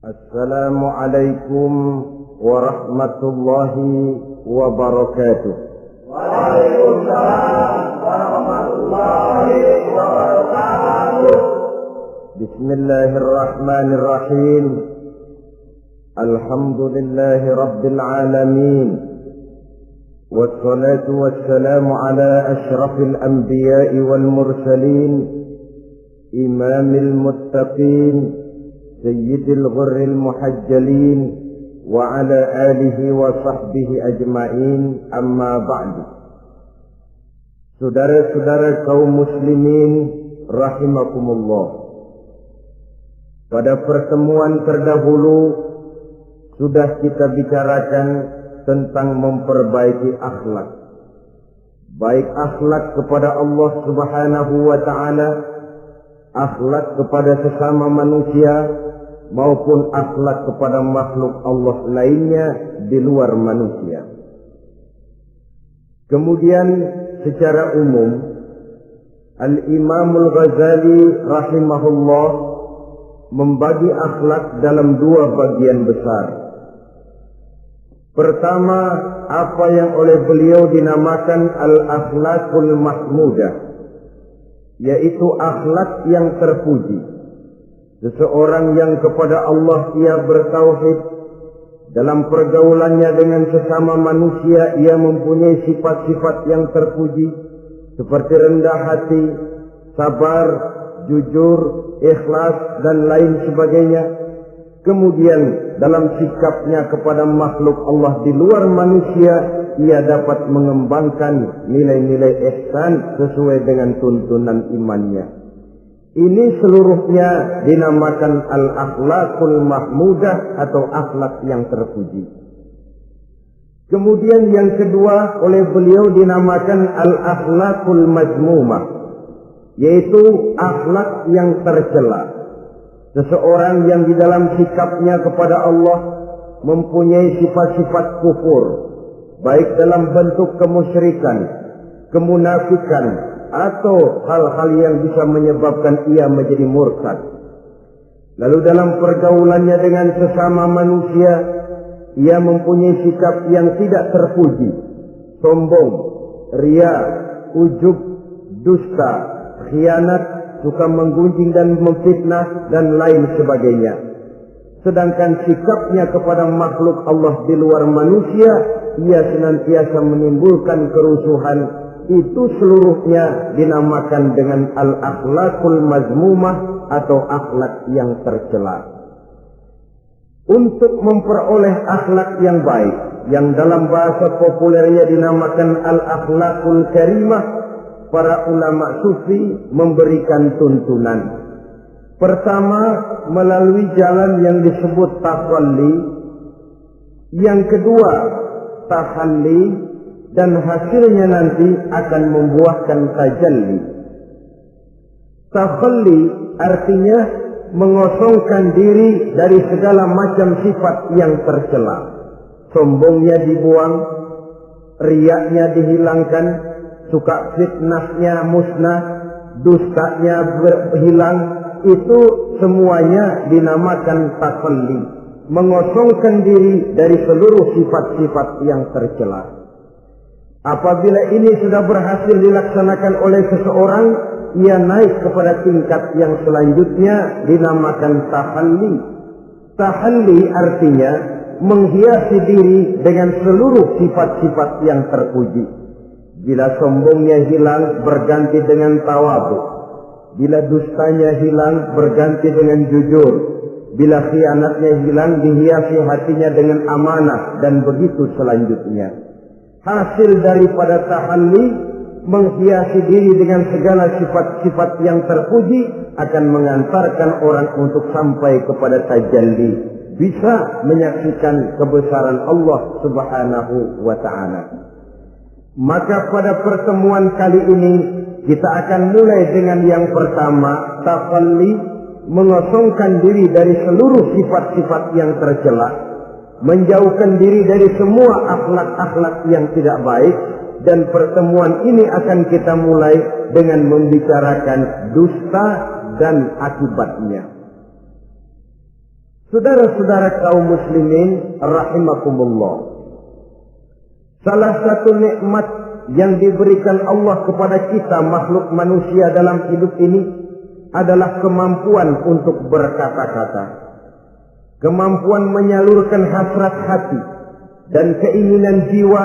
Assalamualaikum warahmatullahi wabarakatuh. Waalaikumsalam warahmatullahi wabarakatuh. Bismillahirrahmanirrahim. Alhamdulillahi rabbil alamin. Wassalatu wassalamu ala ashrafil anbiya'i wal mursalin, imamil muttaqin, sayyidil ghurril muhajjalin, wa ala alihi wa sahbihi ajma'in, amma ba'du. Saudara-saudara kaum muslimin rahimakumullah, pada pertemuan terdahulu sudah kita bicarakan tentang memperbaiki akhlak, baik akhlak kepada Allah Subhanahu wa ta'ala, akhlak kepada sesama manusia, maupun akhlak kepada makhluk Allah lainnya di luar manusia. Kemudian secara umum Al-Imamul Ghazali rahimahullah membagi akhlak dalam dua bagian besar. Pertama, apa yang oleh beliau dinamakan al-akhlaqul mahmudah, yaitu akhlak yang terpuji. Seseorang yang kepada Allah ia bertauhid, dalam pergaulannya dengan sesama manusia ia mempunyai sifat-sifat yang terpuji, seperti rendah hati, sabar, jujur, ikhlas, dan lain sebagainya. Kemudian dalam sikapnya kepada makhluk Allah di luar manusia, ia dapat mengembangkan nilai-nilai ihsan sesuai dengan tuntunan imannya. Ini seluruhnya dinamakan al-akhlaqul mahmudah atau akhlak yang terpuji. Kemudian yang kedua oleh beliau dinamakan al-akhlaqul mazmumah, yaitu akhlak yang tercela. Seseorang yang di dalam sikapnya kepada Allah mempunyai sifat-sifat kufur, baik dalam bentuk kemusyrikan, kemunafikan, atau hal-hal yang bisa menyebabkan ia menjadi murtad. Lalu dalam pergaulannya dengan sesama manusia, ia mempunyai sikap yang tidak terpuji, sombong, ria, ujub, dusta, khianat, suka menggunjing dan memfitnah, dan lain sebagainya. Sedangkan sikapnya kepada makhluk Allah di luar manusia, ia senantiasa menimbulkan kerusuhan. Itu seluruhnya dinamakan dengan al-akhlaqul mazmumah atau akhlak yang tercela. Untuk memperoleh akhlak yang baik, yang dalam bahasa populernya dinamakan al-akhlaqul karimah, para ulama sufi memberikan tuntunan. Pertama, melalui jalan yang disebut tafalli. Yang kedua, tahalli. Dan hasilnya nanti akan membuahkan tajalli. Takhalli artinya mengosongkan diri dari segala macam sifat yang tercela. Sombongnya dibuang, riyaknya dihilangkan, suka fitnahnya musnah, dustanya hilang. Itu semuanya dinamakan takhalli, mengosongkan diri dari seluruh sifat-sifat yang tercela. Apabila ini sudah berhasil dilaksanakan oleh seseorang, ia naik kepada tingkat yang selanjutnya dinamakan tahalli. Tahalli artinya menghiasi diri dengan seluruh sifat-sifat yang terpuji. Bila sombongnya hilang, berganti dengan tawadhu. Bila dustanya hilang, berganti dengan jujur. Bila khianatnya hilang, dihiasi hatinya dengan amanah, dan begitu selanjutnya. Hasil daripada tahalli, menghiasi diri dengan segala sifat-sifat yang terpuji, akan mengantarkan orang untuk sampai kepada tajalli, bisa menyaksikan kebesaran Allah Subhanahu wa ta'ala. Maka pada pertemuan kali ini kita akan mulai dengan yang pertama, tahalli, mengosongkan diri dari seluruh sifat-sifat yang tercela, menjauhkan diri dari semua akhlak-akhlak yang tidak baik. Dan pertemuan ini akan kita mulai dengan membicarakan dusta dan akibatnya. Saudara-saudara kaum muslimin rahimakumullah. Salah satu nikmat yang diberikan Allah kepada kita makhluk manusia dalam hidup ini adalah kemampuan untuk berkata-kata. Kemampuan menyalurkan hasrat hati dan keinginan jiwa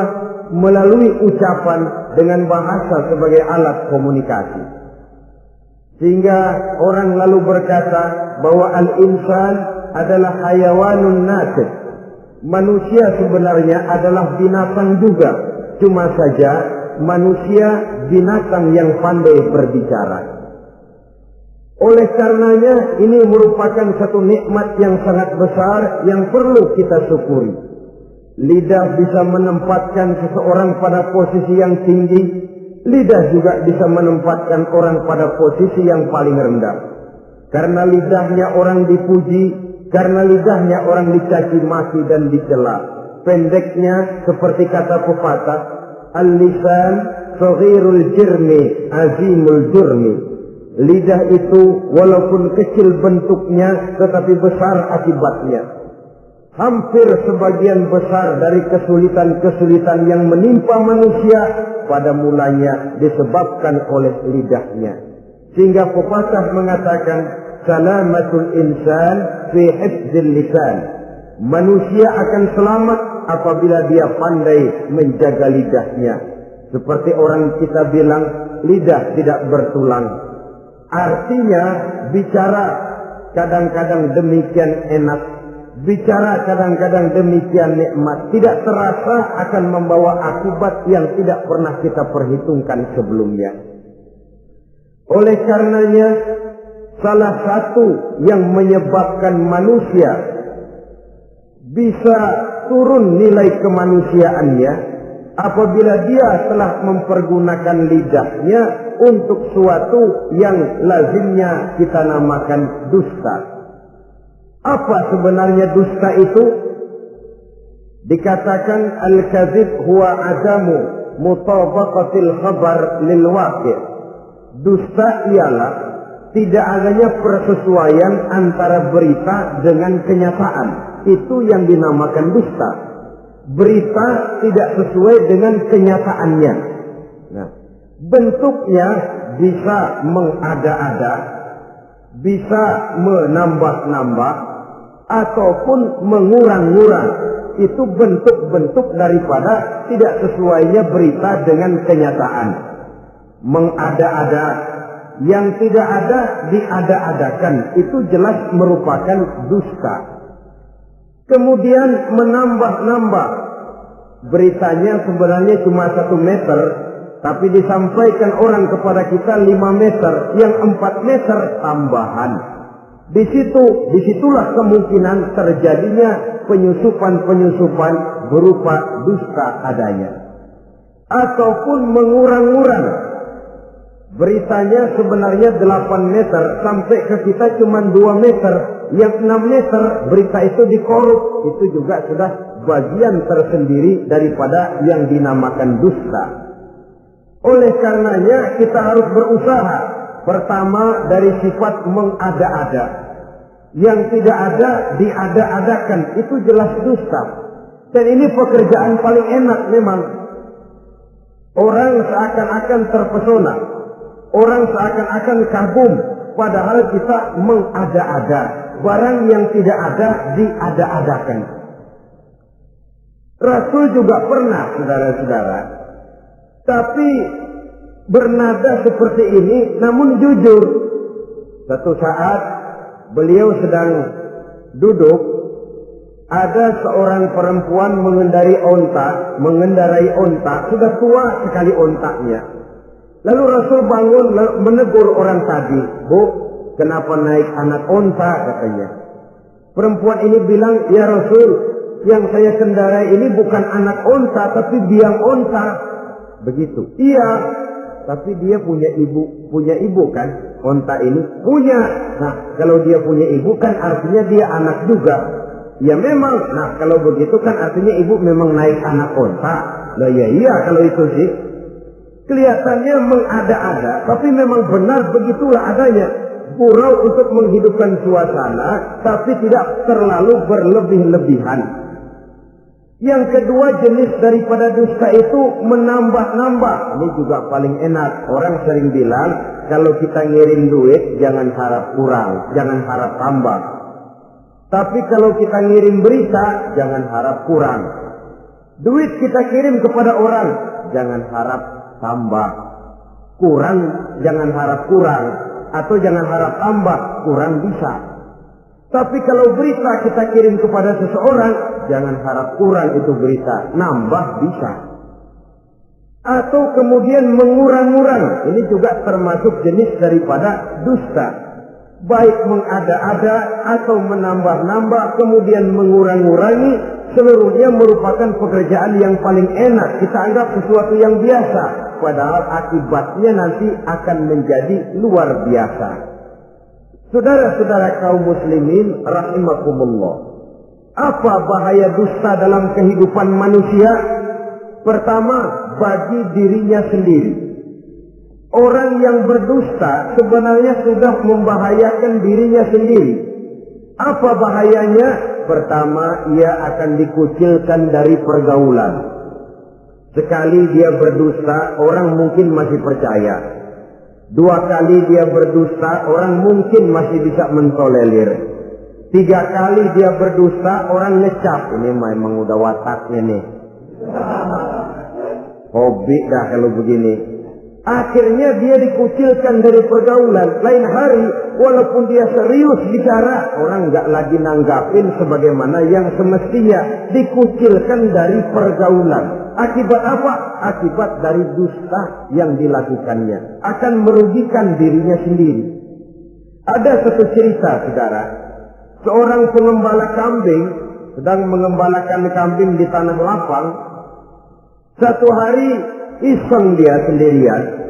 melalui ucapan dengan bahasa sebagai alat komunikasi. Sehingga orang lalu berkata bahwa al-insan adalah hayawanun natiq. Manusia sebenarnya adalah binatang juga. Cuma saja manusia binatang yang pandai berbicara. Oleh karenanya ini merupakan satu nikmat yang sangat besar yang perlu kita syukuri. Lidah bisa menempatkan seseorang pada posisi yang tinggi. Lidah juga bisa menempatkan orang pada posisi yang paling rendah. Karena lidahnya orang dipuji, karena lidahnya orang dicaci maki dan dicela. Pendeknya seperti kata pepatah, al-lisan saghirul jirmi azimul jurmi. Lidah itu walaupun kecil bentuknya tetapi besar akibatnya. Hampir sebagian besar dari kesulitan-kesulitan yang menimpa manusia pada mulanya disebabkan oleh lidahnya. Sehingga pepatah mengatakan salamatul insan fi hifdzil lisan. Manusia akan selamat apabila dia pandai menjaga lidahnya. Seperti orang kita bilang, lidah tidak bertulang. Artinya bicara kadang-kadang demikian enak, bicara kadang-kadang demikian nikmat, tidak terasa akan membawa akibat yang tidak pernah kita perhitungkan sebelumnya. Oleh karenanya salah satu yang menyebabkan manusia bisa turun nilai kemanusiaannya apabila dia telah mempergunakan lidahnya untuk suatu yang lazimnya kita namakan dusta. Apa sebenarnya dusta itu? Dikatakan al-kadzib huwa adamu mutabaqatil khabar lil waqi'. Dusta ialah tidak adanya persesuaian antara berita dengan kenyataan. Itu yang dinamakan dusta. Berita tidak sesuai dengan kenyataannya. Nah, bentuknya bisa mengada-ada, bisa menambah-nambah, ataupun mengurang-ngurang. Itu bentuk-bentuk daripada tidak sesuainya berita dengan kenyataan. Mengada-ada, yang tidak ada diada-adakan, itu jelas merupakan dusta. Kemudian menambah-nambah, beritanya sebenarnya cuma 1 meter, tapi disampaikan orang kepada kita 5 meter, yang 4 meter tambahan. Disitulah kemungkinan terjadinya penyusupan-penyusupan berupa dusta adanya. Ataupun mengurang-urang. Beritanya sebenarnya 8 meter, sampai ke kita cuma 2 meter. Yang 6 meter berita itu dikorup. Itu juga sudah bagian tersendiri daripada yang dinamakan dusta. Oleh karenanya kita harus berusaha. Pertama dari sifat mengada-ada. Yang tidak ada diada-adakan. Itu jelas dusta. Dan ini pekerjaan paling enak memang. Orang seakan-akan terpesona. Orang seakan-akan kagum. Padahal kita mengada-ada. Barang yang tidak ada diada-adakan. Rasul juga pernah, saudara-saudara. Tapi bernada seperti ini, namun jujur. Satu saat beliau sedang duduk, ada seorang perempuan mengendarai onta, sudah tua sekali ontanya. Lalu Rasul bangun menegur orang tadi, "Bu, kenapa naik anak onta?" katanya. Perempuan ini bilang, "Ya Rasul, yang saya kendarai ini bukan anak onta, tapi biang onta." Begitu. "Iya, tapi dia punya ibu kan? Onta ini punya. Nah, kalau dia punya ibu kan artinya dia anak juga." "Ya memang." "Nah, kalau begitu kan artinya ibu memang naik anak onta." "Lah ya iya kalau itu sih." Kelihatannya mengada-ada, tapi memang benar begitulah adanya. gurau untuk menghidupkan suasana, tapi tidak terlalu berlebih-lebihan. Yang kedua, jenis daripada dusta itu menambah-nambah. Ini juga paling enak. Orang sering bilang, kalau kita ngirim duit, jangan harap kurang, jangan harap tambah. Tapi kalau kita ngirim berita, jangan harap kurang. Duit kita kirim kepada orang, jangan harap tambah. Kurang, jangan harap kurang. Atau jangan harap tambah, kurang bisa. Tapi kalau berita kita kirim kepada seseorang, jangan harap kurang itu berita, nambah bisa. Atau kemudian mengurang-urang, ini juga termasuk jenis daripada dusta. Baik mengada-ada atau menambah-nambah, kemudian mengurang-urangi, seluruhnya merupakan pekerjaan yang paling enak. Kita anggap sesuatu yang biasa, padahal akibatnya nanti akan menjadi luar biasa. Saudara-saudara kaum muslimin rahimakumullah. Apa bahaya dusta dalam kehidupan manusia? Pertama, bagi dirinya sendiri. Orang yang berdusta sebenarnya sudah membahayakan dirinya sendiri. Apa bahayanya? Pertama, ia akan dikucilkan dari pergaulan. Sekali dia berdusta, orang mungkin masih percaya. Dua kali dia berdusta, orang mungkin masih bisa mentolerir. Tiga kali dia berdusta, orang ngecap. Ini memang udah wataknya nih. Hobi dah kalau begini. Akhirnya dia dikucilkan dari pergaulan. Lain hari, walaupun dia serius bicara, orang nggak lagi nanggapin sebagaimana yang semestinya. Dikucilkan dari pergaulan. Akibat apa? Akibat dari dusta yang dilakukannya. Akan merugikan dirinya sendiri. Ada satu cerita, saudara. Seorang pengembala kambing sedang mengembalakan kambing di tanah lapang. Satu hari iseng dia sendirian.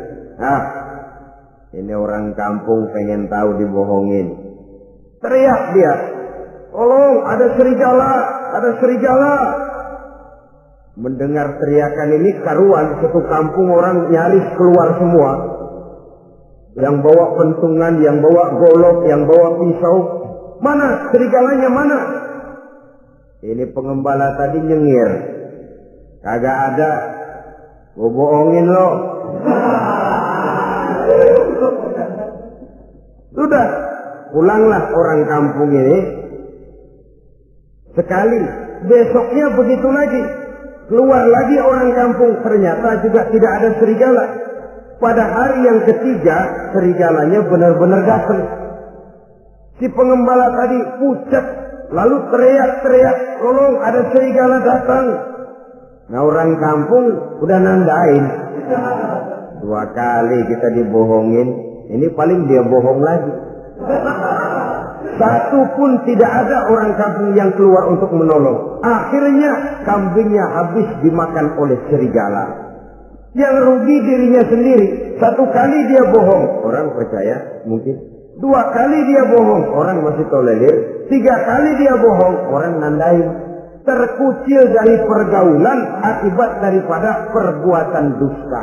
Ini orang kampung pengen tahu dibohongin. Teriak dia, tolong ada serigala, ada serigala. Mendengar teriakan ini karuan, satu kampung orang nyaris keluar semua. Yang bawa pentungan, yang bawa golok, yang bawa pisau. Mana serigalanya mana? Ini pengembala tadi nyengir. Kagak ada. Gua bohongin lo. Sudah, pulanglah orang kampung ini. Sekali, besoknya begitu lagi. Keluar lagi orang kampung, ternyata juga tidak ada serigala. Pada hari yang ketiga, serigalanya benar-benar datang. Si pengembala tadi pucat, lalu teriak-teriak, tolong ada serigala datang. Nah orang kampung udah nandain. Dua kali kita dibohongin, ini paling dia bohong lagi. Satu pun tidak ada orang kampung yang keluar untuk menolong. Akhirnya kambingnya habis dimakan oleh serigala. Yang rugi dirinya sendiri. Satu kali dia bohong, orang percaya mungkin. Dua kali dia bohong, orang masih tolerir. Tiga kali dia bohong, orang nandain. Terkucil dari pergaulan akibat daripada perbuatan dusta.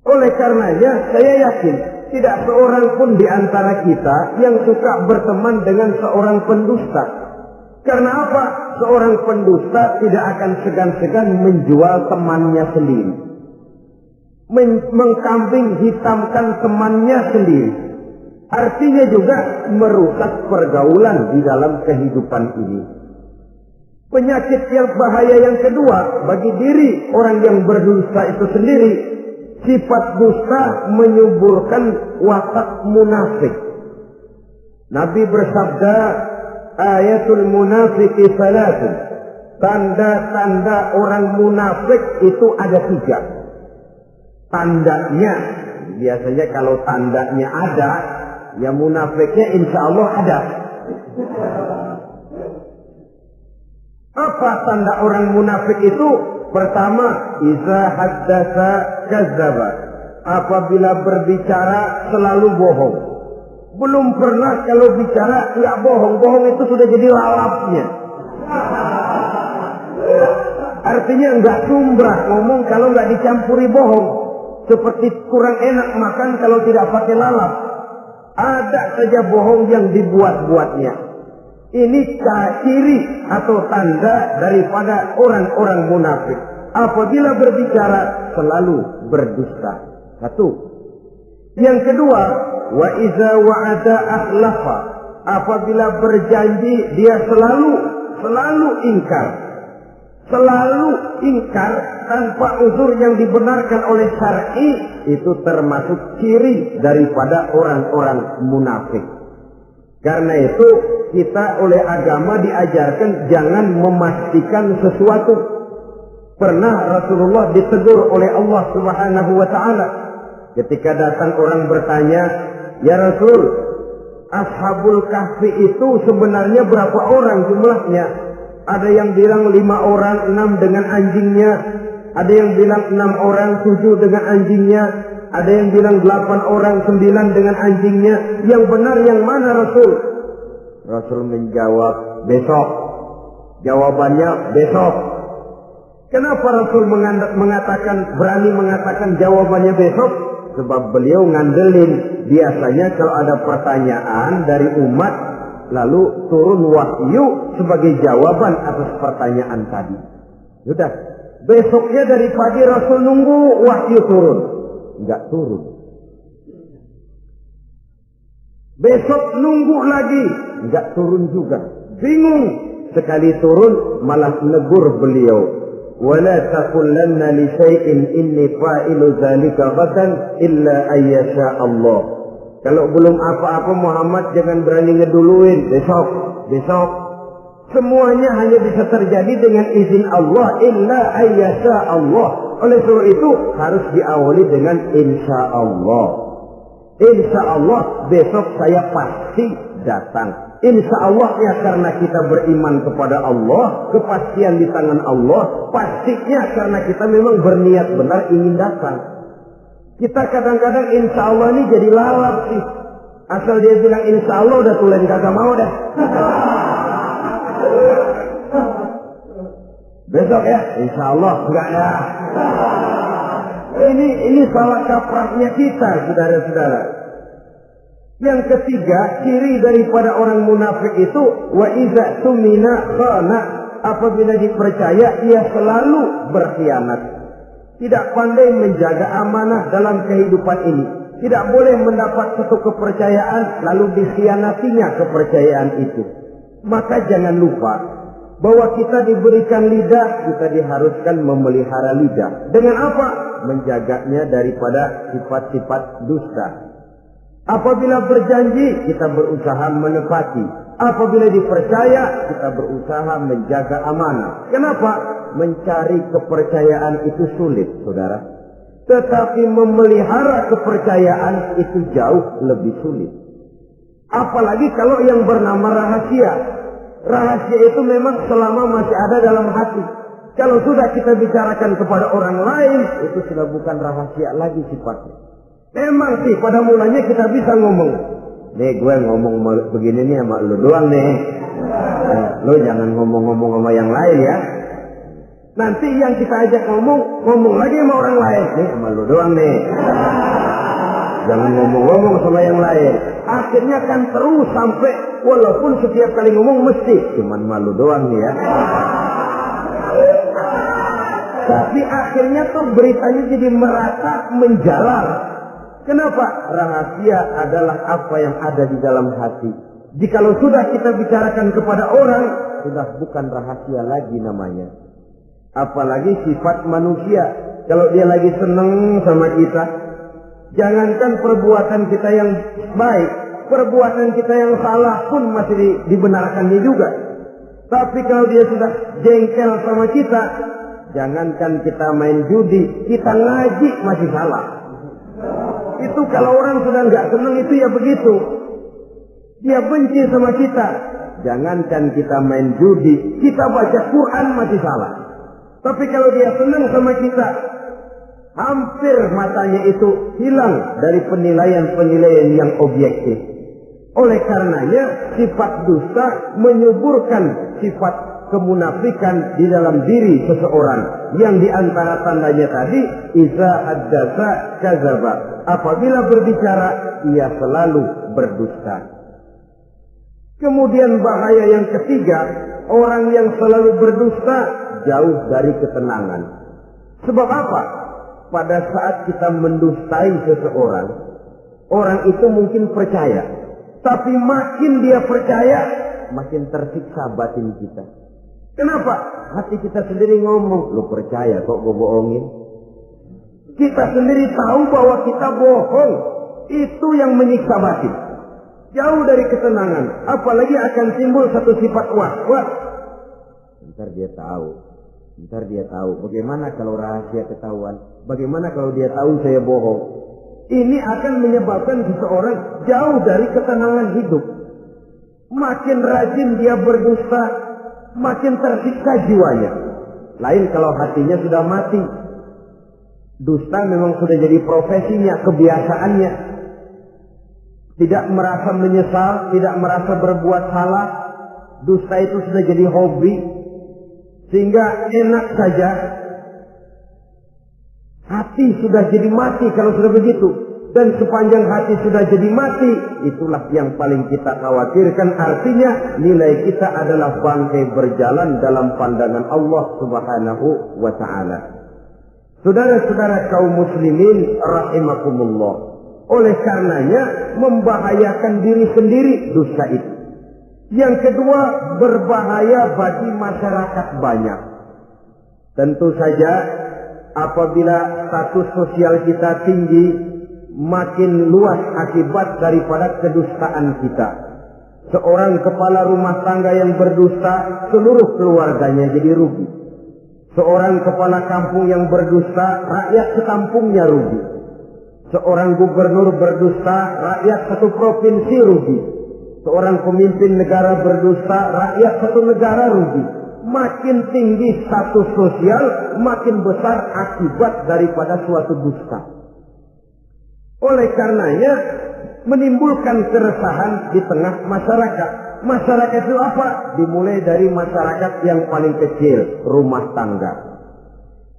Oleh karenanya saya yakin tidak seorang pun di antara kita yang suka berteman dengan seorang pendusta. Karena apa? Seorang pendusta tidak akan segan-segan menjual temannya sendiri. Mengkambing hitamkan temannya sendiri. Artinya juga merusak pergaulan di dalam kehidupan ini. Penyakit yang bahaya yang kedua bagi diri orang yang berdusta itu sendiri, sifat dusta menyuburkan watak munafik. Nabi bersabda, ayatul munafiki salatun. Tanda-tanda orang munafik itu ada 3. Tandanya, biasanya kalau tandanya ada, ya munafiknya insya Allah ada. Apa tanda orang munafik itu? Pertama, iza haddatsa kadzdzaba. Apabila berbicara selalu bohong. Belum pernah kalau bicara enggak bohong. Bohong itu sudah jadi lalapnya. Artinya enggak sumbrah ngomong kalau enggak dicampuri bohong. Seperti kurang enak makan kalau tidak pakai lalap. Ada saja bohong yang dibuat-buatnya. Ini ciri atau tanda daripada orang-orang munafik. Apabila berbicara selalu berdusta. Satu. Yang kedua, wa iza wa'ada akhlafa. Apabila berjanji dia selalu ingkar. Selalu ingkar tanpa uzur yang dibenarkan oleh syar'i, itu termasuk ciri daripada orang-orang munafik. Karena itu kita oleh agama diajarkan jangan memastikan sesuatu. Pernah Rasulullah ditegur oleh Allah Subhanahu wa taala ketika datang orang bertanya, "Ya Rasul, Ashabul Kahfi itu sebenarnya berapa orang jumlahnya?" Ada yang bilang 5 orang, 6 dengan anjingnya. Ada yang bilang 6 orang, 7 dengan anjingnya. Ada yang bilang 8 orang, 9 dengan anjingnya. Yang benar yang mana Rasul? Rasul menjawab, besok. Jawabannya besok. Kenapa Rasul berani mengatakan jawabannya besok? Sebab beliau ngandelin. Biasanya kalau ada pertanyaan dari umat, lalu turun wahyu sebagai jawaban atas pertanyaan tadi. Sudah. Besoknya dari pagi Rasul nunggu wahyu turun. Enggak turun. Besok nunggu lagi. Enggak turun juga. Bingung. Sekali turun malah negur beliau. Wala taqulanna li syai'in inni fa'ilu dzalika ghadan illa ayyasha Allah. Kalau belum apa-apa Muhammad jangan berani ngeduluin. Besok. Semuanya hanya bisa terjadi dengan izin Allah. Illa ayyasha Allah. Oleh sebab itu harus diawali dengan insya Allah. Insya Allah besok saya pasti datang. Insya Allah ya karena kita beriman kepada Allah. Kepastian di tangan Allah. Pastinya karena kita memang berniat benar ingin datang. Kita kadang-kadang insya Allah ini jadi lalap sih. Asal dia bilang insya Allah udah tulen kagak mau dah. Besok ya, insya Allah enggak ya. Ini salah kaprahnya kita, saudara-saudara. Yang ketiga, ciri daripada orang munafik itu wa iza tumina khana. Apabila dipercaya, ia selalu berkhianat. Tidak pandai menjaga amanah dalam kehidupan ini. Tidak boleh mendapat satu kepercayaan lalu dikhianatinya kepercayaan itu. Maka jangan lupa bahwa kita diberikan lidah, kita diharuskan memelihara lidah. Dengan apa? Menjaganya daripada sifat-sifat dusta. Apabila berjanji, kita berusaha menepati. Apabila dipercaya, kita berusaha menjaga amanah. Kenapa? Mencari kepercayaan itu sulit, saudara. Tetapi memelihara kepercayaan itu jauh lebih sulit. Apalagi kalau yang bernama rahasia. Rahasia itu memang selama masih ada dalam hati. Kalau sudah kita bicarakan kepada orang lain, itu sudah bukan rahasia lagi sifatnya. Memang sih pada mulanya kita bisa ngomong. Nih gue ngomong begini nih sama lu doang nih. Lu jangan ngomong-ngomong sama yang lain ya. Nanti yang kita ajak ngomong lagi sama orang lain. Nih sama lu doang nih. Jangan ngomong-ngomong sama yang lain. Akhirnya kan terus sampai walaupun setiap kali ngomong mesti cuman malu doang nih ya. Tapi akhirnya tuh beritanya jadi merata menjalar. Kenapa? Rahasia adalah apa yang ada di dalam hati. Jikalau sudah kita bicarakan kepada orang, sudah bukan rahasia lagi namanya. Apalagi sifat manusia. Kalau dia lagi seneng sama kita, jangankan perbuatan kita yang baik, perbuatan kita yang salah pun masih dibenarkannya juga. Tapi kalau dia sudah jengkel sama kita, jangankan kita main judi, kita ngaji masih salah. Itu kalau orang sudah nggak senang itu ya begitu. Dia benci sama kita. Jangankan kita main judi, kita baca Quran masih salah. Tapi kalau dia senang sama kita, hampir matanya itu hilang dari penilaian-penilaian yang objektif. Oleh karenanya sifat dusta menyuburkan sifat kemunafikan di dalam diri seseorang. Yang diantara tandanya tadi, iza haddasa kadzaba. Apabila berbicara, ia selalu berdusta. Kemudian bahaya yang ketiga, orang yang selalu berdusta jauh dari ketenangan. Sebab apa? Pada saat kita mendustai seseorang, orang itu mungkin percaya. Tapi makin dia percaya, makin tersiksa batin kita. Kenapa? Hati kita sendiri ngomong, lu percaya kok gue bohongin? Kita sendiri tahu bahwa kita bohong. Itu yang menyiksa batin. Jauh dari ketenangan. Apalagi akan timbul satu sifat was-was. Ntar dia tahu. Bagaimana kalau rahasia ketahuan? Bagaimana kalau dia tahu saya bohong? Ini akan menyebabkan seseorang jauh dari ketenangan hidup. Makin rajin dia berdusta, makin tersiksa jiwanya. Lain kalau hatinya sudah mati. Dusta memang sudah jadi profesinya, kebiasaannya. Tidak merasa menyesal, tidak merasa berbuat salah. Dusta itu sudah jadi hobi. Sehingga enak saja. Hati sudah jadi mati kalau sudah begitu. Dan sepanjang hati sudah jadi mati, itulah yang paling kita khawatirkan. Artinya nilai kita adalah bangkai berjalan dalam pandangan Allah Subhanahu wa ta'ala. Saudara-saudara kaum muslimin rahimakumullah. Oleh karenanya membahayakan diri sendiri dosa itu. Yang kedua, berbahaya bagi masyarakat banyak. Tentu saja apabila status sosial kita tinggi, makin luas akibat daripada kedustaan kita. Seorang kepala rumah tangga yang berdusta, seluruh keluarganya jadi rugi. Seorang kepala kampung yang berdusta, rakyat sekampungnya rugi. Seorang gubernur berdusta, rakyat satu provinsi rugi. Seorang pemimpin negara berdusta, rakyat satu negara rugi. Makin tinggi status sosial, makin besar akibat daripada suatu dusta. Oleh karenanya menimbulkan keresahan di tengah masyarakat. Masyarakat itu apa? Dimulai dari masyarakat yang paling kecil, rumah tangga.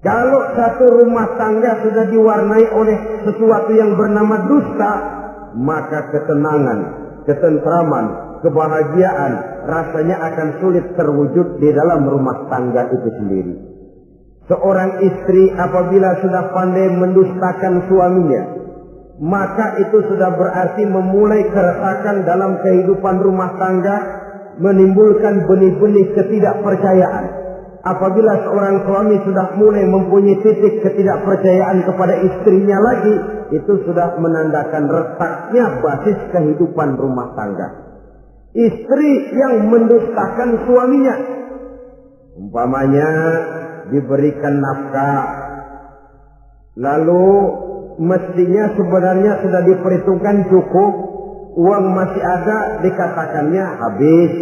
Kalau satu rumah tangga sudah diwarnai oleh sesuatu yang bernama dusta, maka ketenangan, ketentraman, kebahagiaan rasanya akan sulit terwujud di dalam rumah tangga itu sendiri. Seorang istri apabila sudah pandai mendustakan suaminya, maka itu sudah berarti memulai keresakan dalam kehidupan rumah tangga, menimbulkan benih-benih ketidakpercayaan. Apabila seorang suami sudah mulai mempunyai titik ketidakpercayaan kepada istrinya lagi, itu sudah menandakan retaknya basis kehidupan rumah tangga. Istri yang mendustakan suaminya, umpamanya diberikan nafkah, lalu mestinya sebenarnya sudah diperhitungkan cukup, uang masih ada, dikatakannya habis,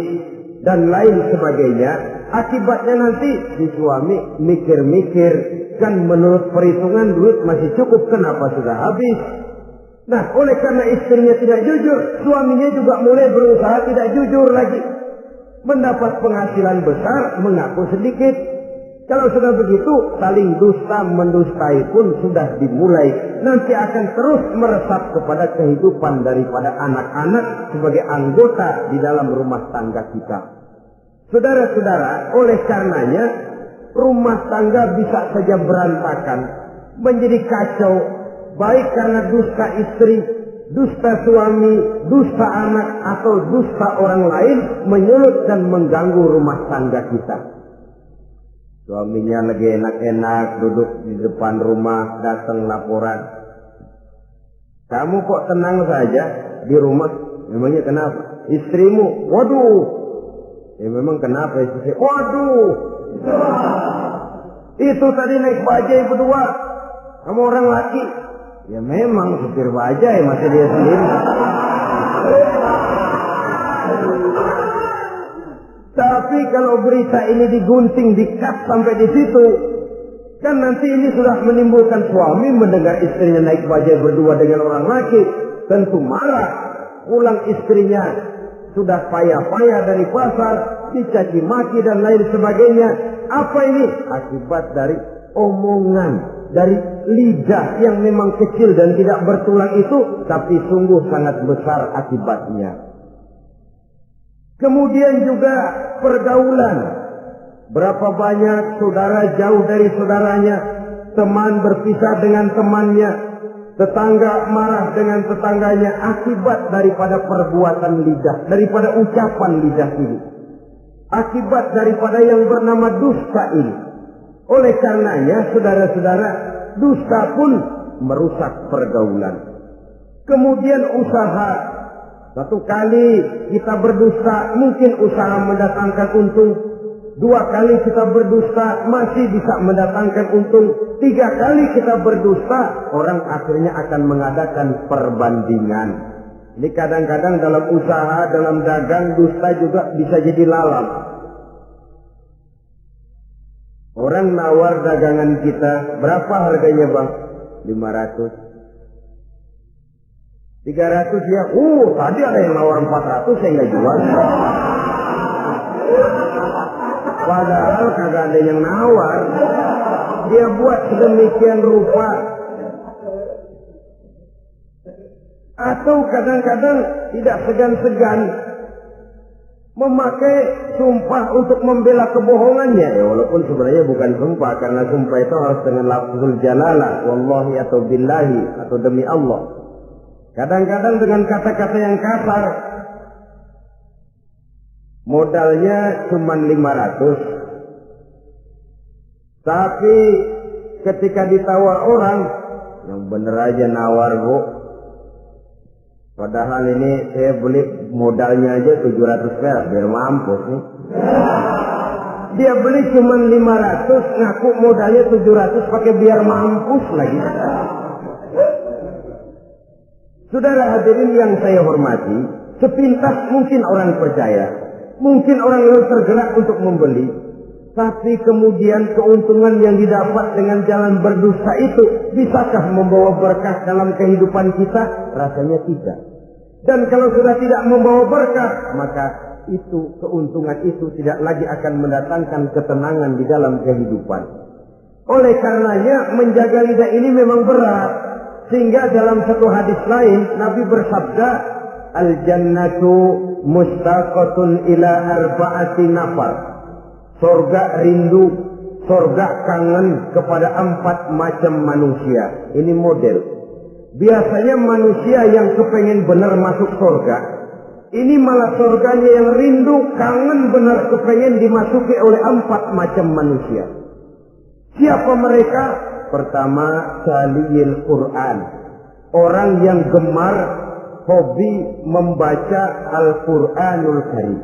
dan lain sebagainya. Akibatnya nanti si suami mikir-mikir, kan menurut perhitungan duit masih cukup, kenapa sudah habis? Nah, oleh karena istrinya tidak jujur, suaminya juga mulai berusaha tidak jujur lagi. Mendapat penghasilan besar, mengaku sedikit. Kalau sudah begitu, saling dusta mendustai pun sudah dimulai. Nanti akan terus meresap kepada kehidupan daripada anak-anak sebagai anggota di dalam rumah tangga kita. Saudara-saudara, oleh karenanya rumah tangga bisa saja berantakan, menjadi kacau, baik karena dusta istri, dusta suami, dusta anak, atau dusta orang lain menyulut dan mengganggu rumah tangga kita. Suaminya lagi enak-enak duduk di depan rumah, datang laporan. Kamu kok tenang saja di rumah? Memangnya kenapa? Istrimu, waduh. Ya memang kenapa istri? Waduh. Itu tadi naik bajai berdua. Kamu orang laki. Ya memang supir bajai, masa dia sendiri. Tapi kalau berita ini digunting, dikat sampai di situ, kan nanti ini sudah menimbulkan suami mendengar istrinya naik bajai berdua dengan orang laki, tentu marah. Pulang istrinya sudah payah-payah dari pasar, dicaci maki dan lain sebagainya. Apa ini? Akibat dari omongan dari lidah yang memang kecil dan tidak bertulang itu, tapi sungguh sangat besar akibatnya. Kemudian juga pergaulan. Berapa banyak saudara jauh dari saudaranya, teman berpisah dengan temannya, tetangga marah dengan tetangganya akibat daripada perbuatan lidah, daripada ucapan lidah ini. Akibat daripada yang bernama dusta ini. Oleh karenanya, saudara-saudara, dusta pun merusak pergaulan. Kemudian usaha. Satu kali kita berdusta, mungkin usaha mendatangkan untung. 2 kali kita berdusta, masih bisa mendatangkan untung. 3 kali kita berdusta, orang akhirnya akan mengadakan perbandingan. Ini kadang-kadang dalam usaha, dalam dagang, dusta juga bisa jadi lalam. Orang nawar dagangan kita, berapa harganya bang? 500. 300 ya, tadi ada yang nawar 400, saya nggak jual. Padahal kagak ada yang nawar. Dia buat sedemikian rupa. Atau kadang-kadang tidak segan-segan memakai sumpah untuk membela kebohongannya. Ya, walaupun sebenarnya bukan sumpah, karena sumpah itu harus dengan lafzul jalalah, wallahi atau billahi, atau demi Allah. Kadang-kadang dengan kata-kata yang kasar. Modalnya cuma 500. Tapi ketika ditawar orang, yang bener aja nawar bu. Padahal ini saya beli modalnya aja 700 perak, biar mampus nih. Dia beli cuma 500, ngaku modalnya 700 pakai biar mampus lagi. Saudara hadirin yang saya hormati, sepintas mungkin orang percaya, mungkin orang yang tergerak untuk membeli, tapi kemudian keuntungan yang didapat dengan jalan berdusta itu bisakah membawa berkah dalam kehidupan kita? Rasanya tidak. Dan kalau sudah tidak membawa berkah, maka itu keuntungan itu tidak lagi akan mendatangkan ketenangan di dalam kehidupan. Oleh karenanya menjaga lidah ini memang berat. Sehingga dalam satu hadis lain Nabi bersabda, al-jannatu mustaqatun ila arba'ati nafar. Surga rindu, surga kangen kepada 4 macam manusia. Ini model. Biasanya manusia yang kepengen benar masuk surga, ini malah surganya yang rindu, kangen benar kepengen dimasuki oleh 4 macam manusia. Siapa mereka? Pertama, taliyil Quran. Orang yang gemar, hobi membaca Al-Quranul Karim.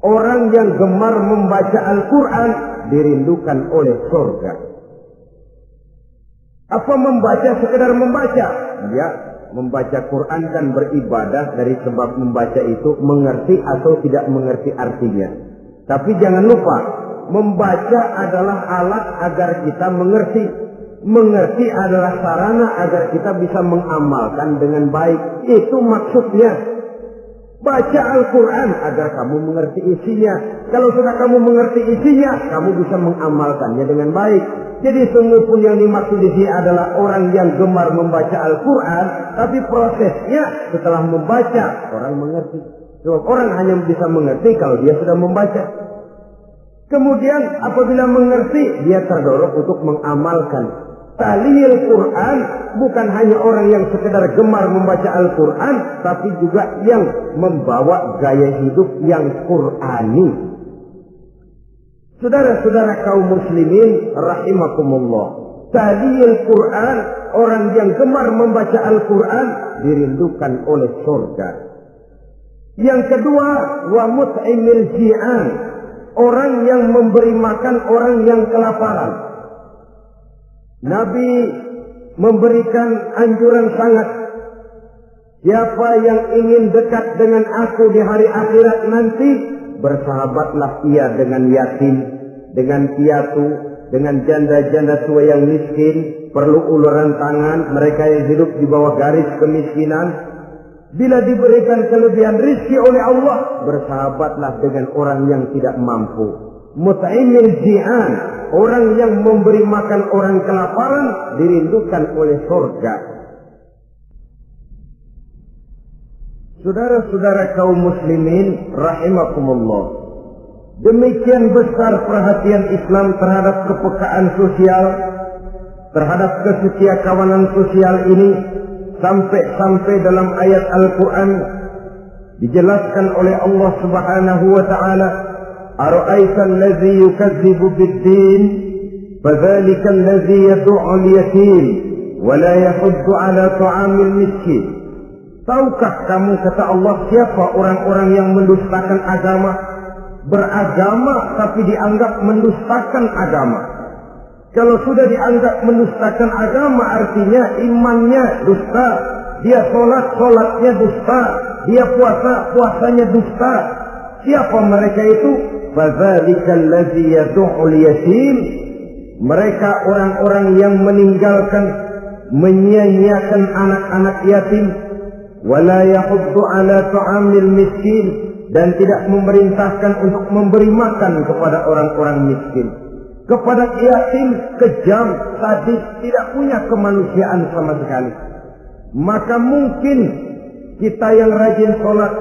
Orang yang gemar membaca Al-Quran dirindukan oleh surga. Apa membaca sekedar membaca? Ya, membaca Quran kan beribadah, dari sebab membaca itu mengerti atau tidak mengerti artinya. Tapi jangan lupa, membaca adalah alat agar kita mengerti. Mengerti adalah sarana agar kita bisa mengamalkan dengan baik. Itu maksudnya. Baca Al-Quran agar kamu mengerti isinya. Kalau sudah kamu mengerti isinya, kamu bisa mengamalkannya dengan baik. Jadi sungguh pun yang dimaksud di sini adalah orang yang gemar membaca Al-Quran, tapi prosesnya setelah membaca orang mengerti. Sebab orang hanya bisa mengerti kalau dia sudah membaca. Kemudian apabila mengerti, dia terdorong untuk mengamalkan. Taliyil Quran bukan hanya orang yang sekedar gemar membaca Al-Quran, tapi juga yang membawa gaya hidup yang Qurani. Saudara-saudara kaum muslimin rahimakumullah, taliyil Quran, orang yang gemar membaca Al-Quran dirindukan oleh surga. Yang kedua, wa mut'imil ji'an, orang yang memberi makan orang yang kelaparan. Nabi memberikan anjuran sangat. Siapa yang ingin dekat dengan aku di hari akhirat nanti, bersahabatlah ia dengan yatim, dengan piatu, dengan janda-janda tua yang miskin, perlu uluran tangan, mereka yang hidup di bawah garis kemiskinan. Bila diberikan kelebihan rizki oleh Allah, bersahabatlah dengan orang yang tidak mampu. Mut'imil ji'an, orang yang memberi makan orang kelaparan dirindukan oleh surga. Saudara-saudara kaum muslimin rahimakumullah, demikian besar perhatian Islam terhadap kepekaan sosial, terhadap kesetiakawanan sosial ini, sampai dalam ayat Al-Quran dijelaskan oleh Allah Subhanahu wa ta'ala, ara'aita allazi yukadzibu bid-din fadzalika allazi yad'u al-yatim wa la yahuddu ala ta'amil miskin. Tahukah kamu, kata Allah, siapa orang-orang yang mendustakan agama, beragama tapi dianggap mendustakan agama. Kalau sudah dianggap mendustakan agama, artinya imannya dusta, dia sholatnya dusta, dia puasanya dusta. Siapa mereka itu? Fadzalikal ladzi yad'ul yatim. Mereka orang-orang yang meninggalkan, menyia-nyiakan anak-anak yatim, wala yahuddu ala ta'amil miskin, dan tidak memerintahkan untuk memberi makan kepada orang-orang miskin, kepada yatim, kejam, sadis, tidak punya kemanusiaan sama sekali. Maka mungkin kita yang rajin sholat,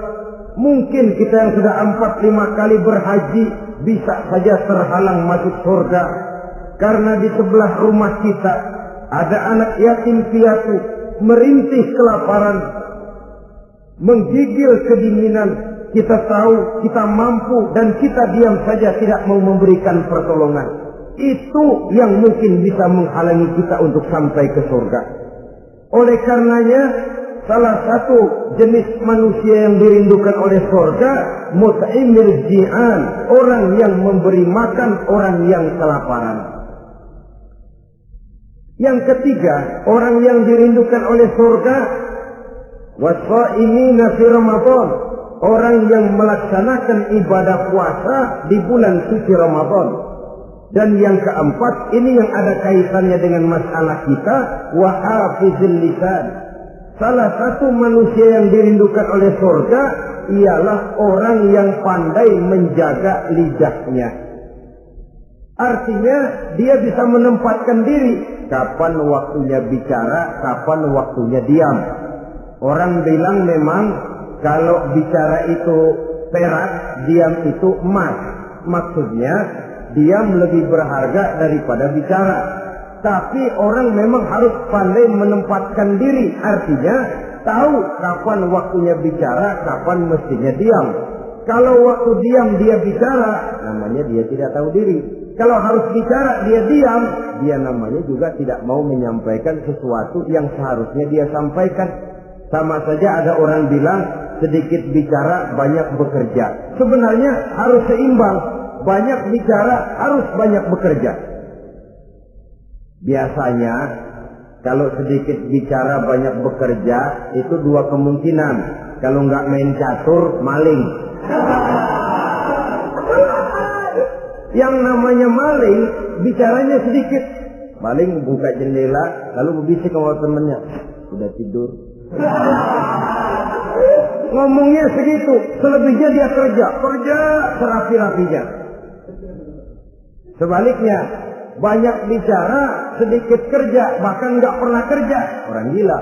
mungkin kita yang sudah 4-5 kali berhaji, bisa saja terhalang masuk surga karena di sebelah rumah kita ada anak yatim piatu merintih kelaparan, menggigil kedinginan. Kita tahu kita mampu dan kita diam saja, tidak mau memberikan pertolongan. Itu yang mungkin bisa menghalangi kita untuk sampai ke surga. Oleh karenanya, salah satu jenis manusia yang dirindukan oleh surga, mut'imil ji'an, orang yang memberi makan orang yang kelaparan. Yang ketiga, orang yang dirindukan oleh surga, wasa'imina fi Ramadan, orang yang melaksanakan ibadah puasa di bulan suci Ramadan. Dan yang keempat, ini yang ada kaitannya dengan masalah kita, wa hafizil lisan. Salah satu manusia yang dirindukan oleh surga ialah orang yang pandai menjaga lidahnya. Artinya dia bisa menempatkan diri, kapan waktunya bicara, kapan waktunya diam. Orang bilang memang kalau bicara itu perak, diam itu emas. Maksudnya diam lebih berharga daripada bicara. Tapi orang memang harus pandai menempatkan diri. Artinya tahu kapan waktunya bicara, kapan mestinya diam. Kalau waktu diam dia bicara, namanya dia tidak tahu diri. Kalau harus bicara dia diam, dia namanya juga tidak mau menyampaikan sesuatu yang seharusnya dia sampaikan. Sama saja ada orang bilang sedikit bicara banyak bekerja. Sebenarnya harus seimbang. Banyak bicara harus banyak bekerja. Biasanya kalau sedikit bicara banyak bekerja itu dua kemungkinan. Kalau nggak main catur, maling. Yang namanya maling bicaranya sedikit. Maling buka jendela lalu berbisik sama temennya, udah tidur. Ngomongnya segitu, selebihnya dia kerja serapi-rapinya. Sebaliknya, banyak bicara, sedikit kerja, bahkan nggak pernah kerja, orang gila.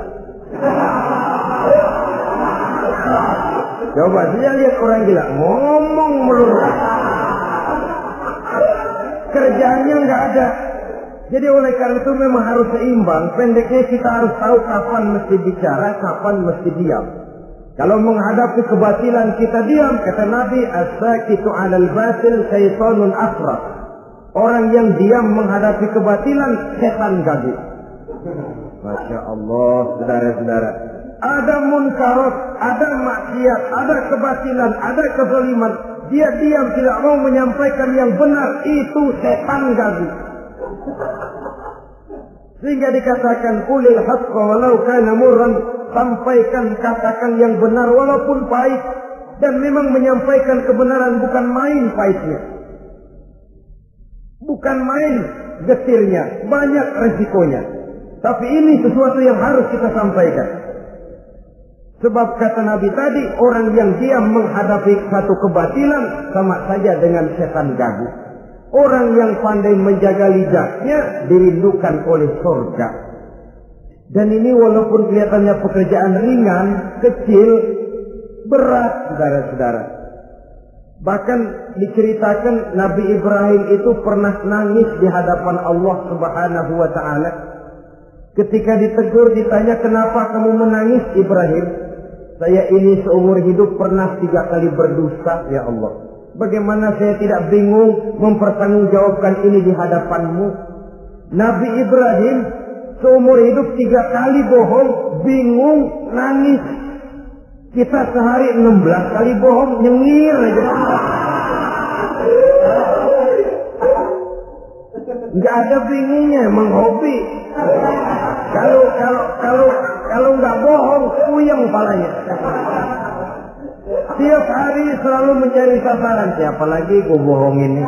Coba saja lihat orang gila, ngomong melulu, kerjanya nggak ada. Jadi oleh karena itu memang harus seimbang. Pendeknya kita harus tahu kapan mesti bicara, kapan mesti diam. Kalau menghadapi kebatilan kita diam, kata Nabi, as-sakitu 'alal batil syaitanun asraf. Orang yang diam menghadapi kebatilan, setan gagu. Masya Allah, saudara-saudara. Ada munkarat, ada maksiat, ada kebatilan, ada kezaliman. Dia diam, tidak mau menyampaikan yang benar. Itu setan gagu. Sehingga dikatakan, qulil haqqa walau kana murran. Sampaikan, katakan yang benar walaupun pahit. Dan memang menyampaikan kebenaran bukan main pahitnya. Bukan main getirnya, banyak resikonya. Tapi ini sesuatu yang harus kita sampaikan. Sebab kata Nabi tadi, orang yang diam menghadapi satu kebatilan sama saja dengan setan gagu. Orang yang pandai menjaga lidahnya dirindukan oleh surga. Dan ini walaupun kelihatannya pekerjaan ringan, kecil, berat, saudara-saudara. Bahkan diceritakan Nabi Ibrahim itu pernah nangis di hadapan Allah Subhanahu wa Ta'ala. Ketika ditegur, ditanya, kenapa kamu menangis Ibrahim? Saya ini seumur hidup pernah 3 kali berdusta, ya Allah. Bagaimana saya tidak bingung mempertanggungjawabkan ini di hadapanmu? Nabi Ibrahim seumur hidup 3 kali bohong, bingung, nangis. Kita sehari 16 kali bohong, nyengir aja. Nggak ada bingungnya, emang hobi. Kalau nggak bohong, puyeng palanya. Tiap hari selalu mencari sasaran. Siapa lagi gue bohongin ini?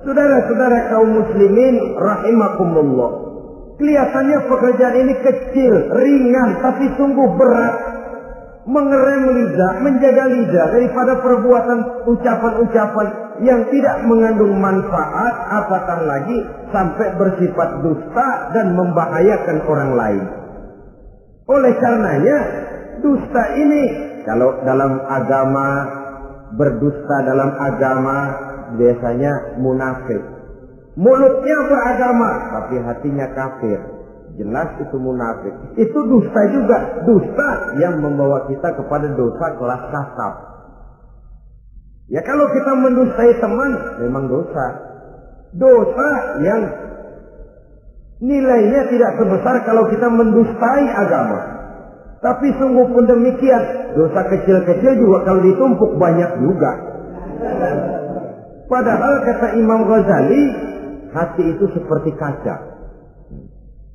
Saudara-saudara kaum muslimin rahimakumullah. Kelihatannya pekerjaan ini kecil, ringan, tapi sungguh berat. Mengerem lidah, menjaga lidah daripada perbuatan ucapan-ucapan yang tidak mengandung manfaat, apatah lagi sampai bersifat dusta dan membahayakan orang lain. Oleh karenanya, dusta ini, kalau dalam agama, berdusta dalam agama, biasanya munafik. Mulutnya beragama, tapi hatinya kafir. Jelas itu munafik. Itu dusta juga. Dusta yang membawa kita kepada dosa kelas kasar. Ya kalau kita mendustai teman, memang dosa. Dosa yang nilainya tidak sebesar kalau kita mendustai agama. Tapi sungguh pun demikian, dosa kecil-kecil juga kalau ditumpuk banyak juga. Padahal kata Imam Ghazali, hati itu seperti kaca.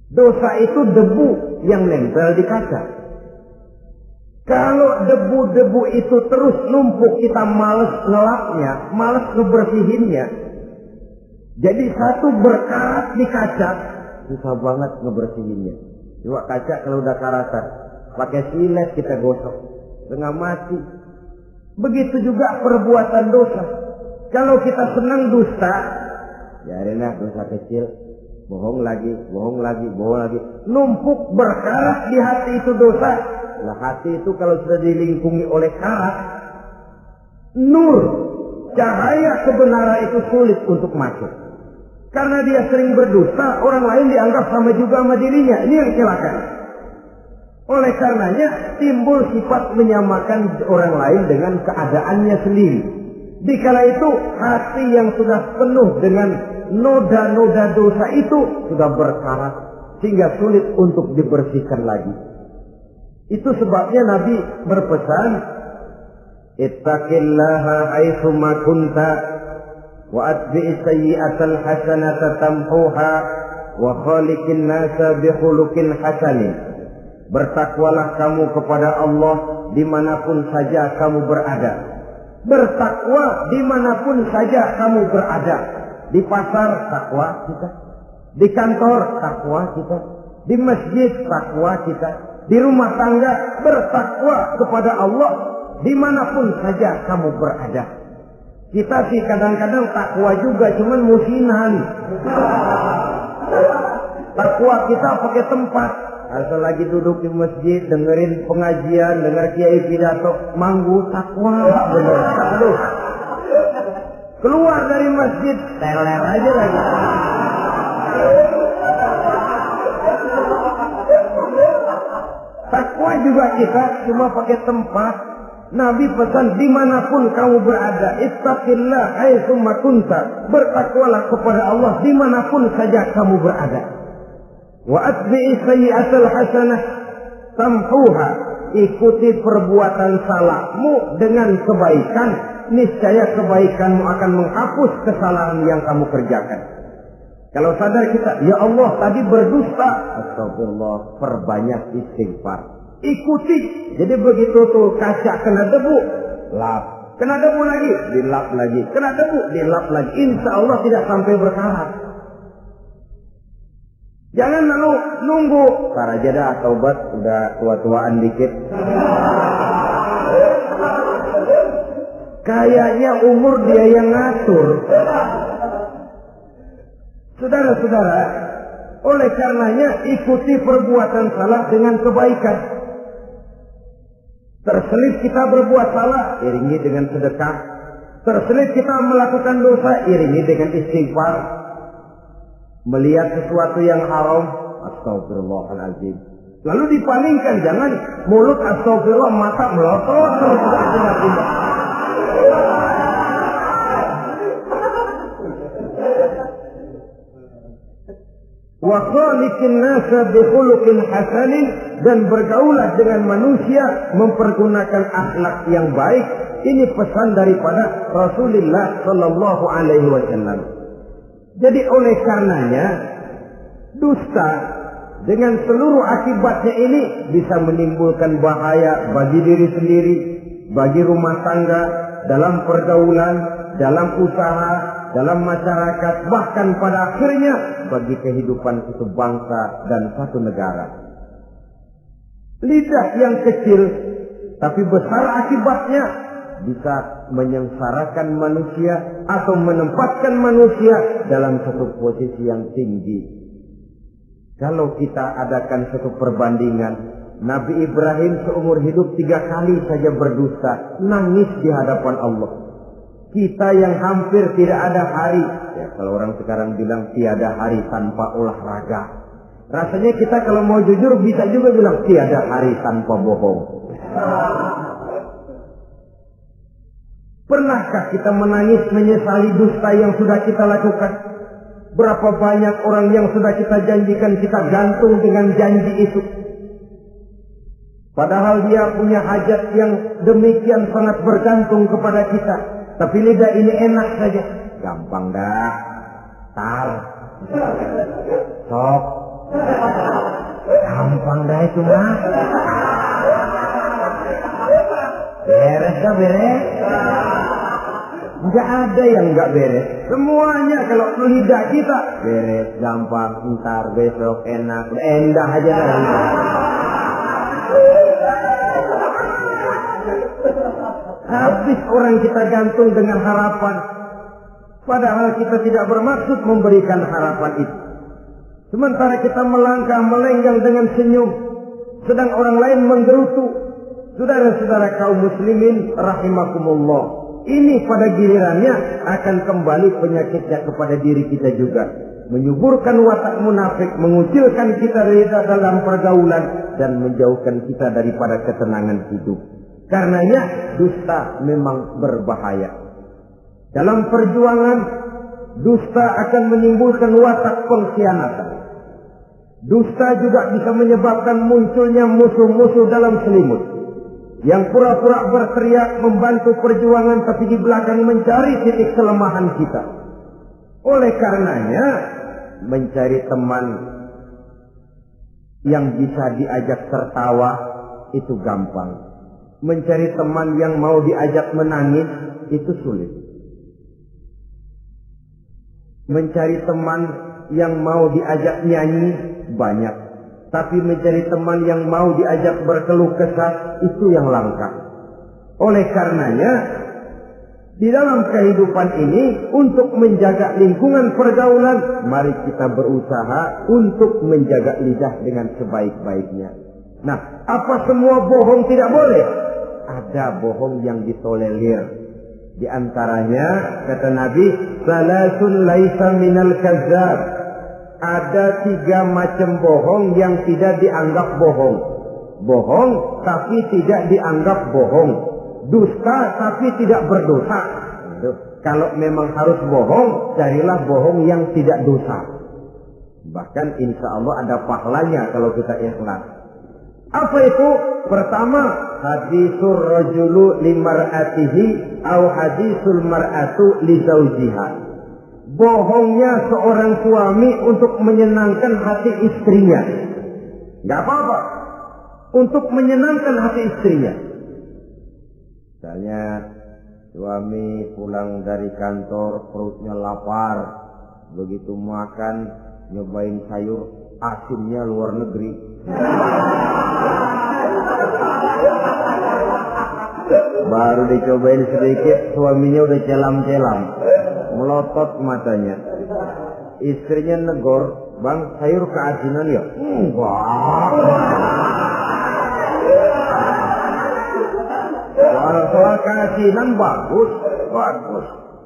Dosa itu debu yang nempel di kaca. Kalau debu-debu itu terus numpuk, kita males ngelapnya, males ngebersihinnya. Jadi satu berkarat di kaca, susah banget ngebersihinnya. Coba kaca kalau udah karatan, pakai silet kita gosok, setengah mati. Begitu juga perbuatan dosa. Kalau kita senang dusta, biarinlah dosa kecil, bohong lagi, bohong lagi, bohong lagi. Numpuk berkarat di hati itu dosa. Nah hati itu kalau sudah dilingkungi oleh karat, nur, cahaya kebenaran itu sulit untuk masuk. Karena dia sering berdusta, orang lain dianggap sama juga sama dirinya. Ini yang celaka. Oleh karenanya timbul sifat menyamakan orang lain dengan keadaannya sendiri. Dikala itu hati yang sudah penuh dengan noda-noda dosa itu sudah berkarat sehingga sulit untuk dibersihkan lagi. Itu sebabnya Nabi berpesan, ittaqillaha haitsu ma kunta wa atbi'is sayyi'atal hasanata tamhuha wa khaliqin nasa bi khuluqin hasanin. Bertakwalah kamu kepada Allah dimanapun saja kamu berada. Bertakwa dimanapun saja kamu berada. Di pasar takwa kita, di kantor takwa kita, di masjid takwa kita, di rumah tangga bertakwa kepada Allah dimanapun saja kamu berada. Kita sih kadang-kadang takwa juga, cuman musinan. Takwa kita pakai tempat. Asal lagi duduk di masjid, dengerin pengajian, denger kiai pidato, manggu takwa bener. Aduh. Keluar dari masjid, teler aja lagi. Takwa juga kita cuma pakai tempat. Nabi pesan dimanapun kamu berada, ittaqillah haitsu ma kunta. Bertakwalah kepada Allah dimanapun saja kamu berada. Wa atbi'is sayyi'atal hasanah tamhuha. Ikuti perbuatan salahmu dengan kebaikan, niscaya kebaikanmu akan menghapus kesalahan yang kamu kerjakan. Kalau sadar kita, ya Allah tadi berdusta, astagfirullah, perbanyak istighfar. Ikuti. Jadi begitu tuh kaca kena debu, lap. Kena debu lagi, dilap lagi. Kena debu, dilap lagi. Insya Allah tidak sampai berkarat. Jangan lalu nunggu. Ntar aja dah taubat, udah tua-tuaan dikit. Kayaknya umur dia yang ngatur. Saudara-saudara, oleh karenanya ikuti perbuatan salah dengan kebaikan. Terselip kita berbuat salah, iringi dengan sedekah. Terselip kita melakukan dosa, iringi dengan istighfar. Melihat sesuatu yang haram, astagfirullahaladzim. Lalu dipalingkan, jangan mulut astagfirullah, mata melotot terus. Wa khaliqin nasa bi khuluqin hasanin, dan bergaulah dengan manusia mempergunakan akhlak yang baik. Ini pesan daripada Rasulullah sallallahu alaihi wasallam. Jadi oleh karenanya dusta dengan seluruh akibatnya ini bisa menimbulkan bahaya bagi diri sendiri, bagi rumah tangga, dalam pergaulan, dalam usaha, dalam masyarakat, bahkan pada akhirnya bagi kehidupan satu bangsa dan satu negara. Lidah yang kecil tapi besar akibatnya bisa menyengsarakan manusia atau menempatkan manusia dalam satu posisi yang tinggi. Kalau kita adakan satu perbandingan, Nabi Ibrahim seumur hidup 3 kali saja berdusta, nangis di hadapan Allah. Kita yang hampir tidak ada hari, ya kalau orang sekarang bilang tiada hari tanpa olahraga. Rasanya kita kalau mau jujur bisa juga bilang tiada hari tanpa bohong. Pernahkah kita menangis menyesali dusta yang sudah kita lakukan? Berapa banyak orang yang sudah kita janjikan kita gantung dengan janji itu. Padahal dia punya hajat yang demikian sangat bergantung kepada kita. Tapi lidah ini enak saja. Gampang dah. Tar. Sok. Gampang dah itu mah. Beres dah beres. Enggak ada yang enggak beres. Semuanya kalau lidah kita beres, gampang, ntar, besok, enak, endah aja lah. Habis orang kita gantung dengan harapan. Padahal kita tidak bermaksud memberikan harapan itu. Sementara kita melangkah melenggang dengan senyum, sedang orang lain menggerutu. Saudara-saudara kaum muslimin rahimakumullah, ini pada gilirannya akan kembali penyakitnya kepada diri kita juga. Menyuburkan watak munafik, mengucilkan kita dari dalam pergaulan, dan menjauhkan kita daripada ketenangan hidup. Karenanya dusta memang berbahaya. Dalam perjuangan, dusta akan menimbulkan watak pengkhianatan. Dusta juga bisa menyebabkan munculnya musuh-musuh dalam selimut, yang pura-pura berteriak membantu perjuangan tapi di belakang mencari titik kelemahan kita. Oleh karenanya, mencari teman yang bisa diajak tertawa itu gampang. Mencari teman yang mau diajak menangis itu sulit. Mencari teman yang mau diajak nyanyi banyak. Tapi mencari teman yang mau diajak berkeluh kesah itu yang langka. Oleh karenanya, di dalam kehidupan ini untuk menjaga lingkungan pergaulan, mari kita berusaha untuk menjaga lidah dengan sebaik-baiknya. Nah, apa semua bohong tidak boleh? Ada bohong yang ditolerir. Di antaranya kata Nabi, salasun laisa minal kazzab. Ada 3 macam bohong yang tidak dianggap bohong. Bohong tapi tidak dianggap bohong. Dusta tapi tidak berdosa. Kalau memang harus bohong, carilah bohong yang tidak dosa. Bahkan insya Allah ada pahalanya kalau kita ikhlas. Apa itu? Pertama, hadisul rajulu limar'atihi au hadisul mar'atu li zawjiha. Bohongnya seorang suami untuk menyenangkan hati istrinya. Gak apa-apa. Untuk menyenangkan hati istrinya. Misalnya suami pulang dari kantor perutnya lapar. Begitu makan nyobain sayur asinnya luar negeri. Baru dicobain sedikit, suaminya udah celam-celam, melotot matanya. Istrinya negor, bang sayur keasinan ya? Enggak. Soal keasinan bagus.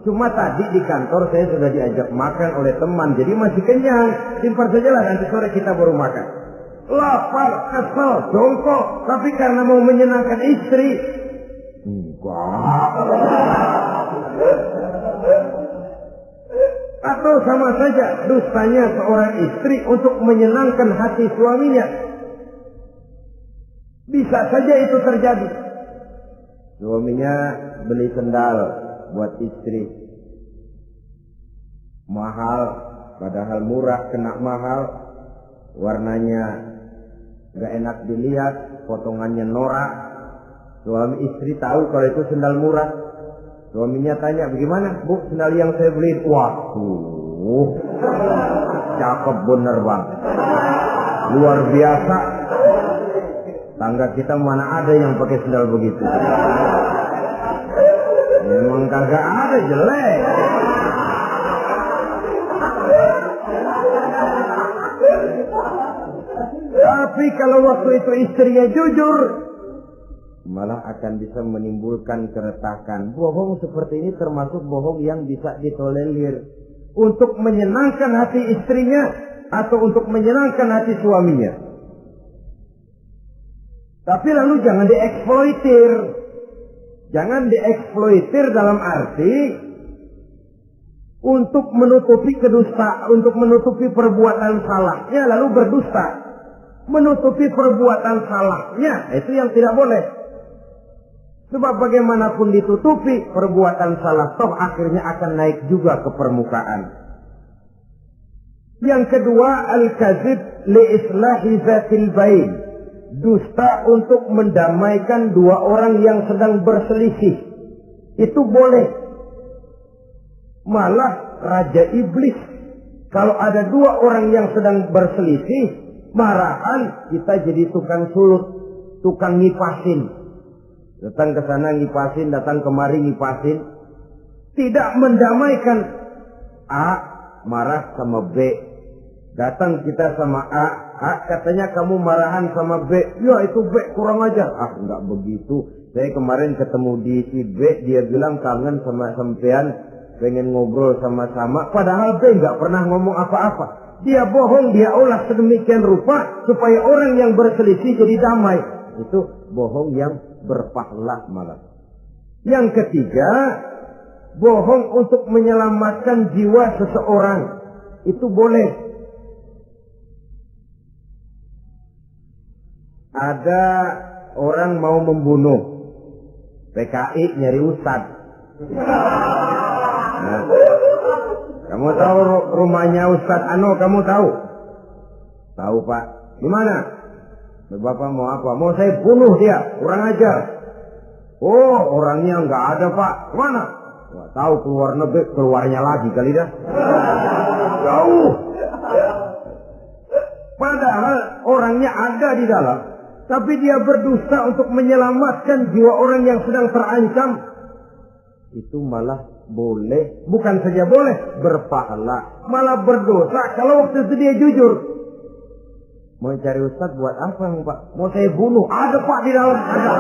Cuma tadi di kantor saya sudah diajak makan oleh teman, jadi masih kenyang. Simpan sajalah, nanti sore kita baru makan. Lapar, kesel, jongkok, tapi karena mau menyenangkan istri. Enggak. Atau sama saja dustanya seorang istri untuk menyenangkan hati suaminya. Bisa saja itu terjadi. Suaminya beli sendal buat istri. Mahal, padahal murah kena mahal. Warnanya gak enak dilihat, potongannya norak. Suami istri tahu kalau itu sendal murah. Suaminya tanya, bagaimana bu sendal yang saya beli? Waduh, cakep bener bang, luar biasa. Tangga kita mana ada yang pakai sendal begitu. Memang kagak ada, jelek. Tapi kalau waktu itu istrinya jujur, malah akan bisa menimbulkan keretakan. Bohong seperti ini termasuk bohong yang bisa ditolerir untuk menyenangkan hati istrinya atau untuk menyenangkan hati suaminya. Tapi lalu jangan dieksploitir. Jangan dieksploitir dalam arti untuk menutupi kedustaan, untuk menutupi perbuatan salahnya lalu berdusta. Menutupi perbuatan salahnya, itu yang tidak boleh. Sebab bagaimanapun ditutupi, perbuatan salah toh akhirnya akan naik juga ke permukaan. Yang kedua, al-kadzib li islahi zatil bain. Dusta untuk mendamaikan dua orang yang sedang berselisih. Itu boleh. Malah Raja Iblis, kalau ada dua orang yang sedang berselisih, marahan kita jadi tukang sulut, tukang ngipasin. Datang ke sana ngipasin, datang kemari ngipasin. Tidak mendamaikan. A marah sama B. Datang kita sama A katanya kamu marahan sama B. Ya itu B kurang ajar. Enggak begitu. Saya kemarin ketemu di si B, dia bilang kangen sama sampean, pengen ngobrol sama-sama. Padahal B enggak pernah ngomong apa-apa. Dia bohong, dia olah sedemikian rupa supaya orang yang berselisih jadi damai. Itu bohong yang berpahala malah. Yang ketiga, bohong untuk menyelamatkan jiwa seseorang. Itu boleh. Ada orang mau membunuh, PKI nyari ustad. Nah, kamu tahu rumahnya Ustadz Ano, kamu tahu? Tahu Pak. Gimana? Bapak mau apa? Mau saya bunuh dia, kurang ajar. Oh, orangnya nggak ada Pak. Mana? Nggak tahu, keluar negeri, keluarnya lagi kali dah. Jauh. Padahal orangnya ada di dalam, tapi dia berdusta untuk menyelamatkan jiwa orang yang sedang terancam. Itu malah boleh, bukan saja boleh, berpahala, malah berdosa kalau waktu itu dia jujur. Mau cari ustaz buat apa Pak? Mau saya bunuh? Ada Pak di dalam, ada.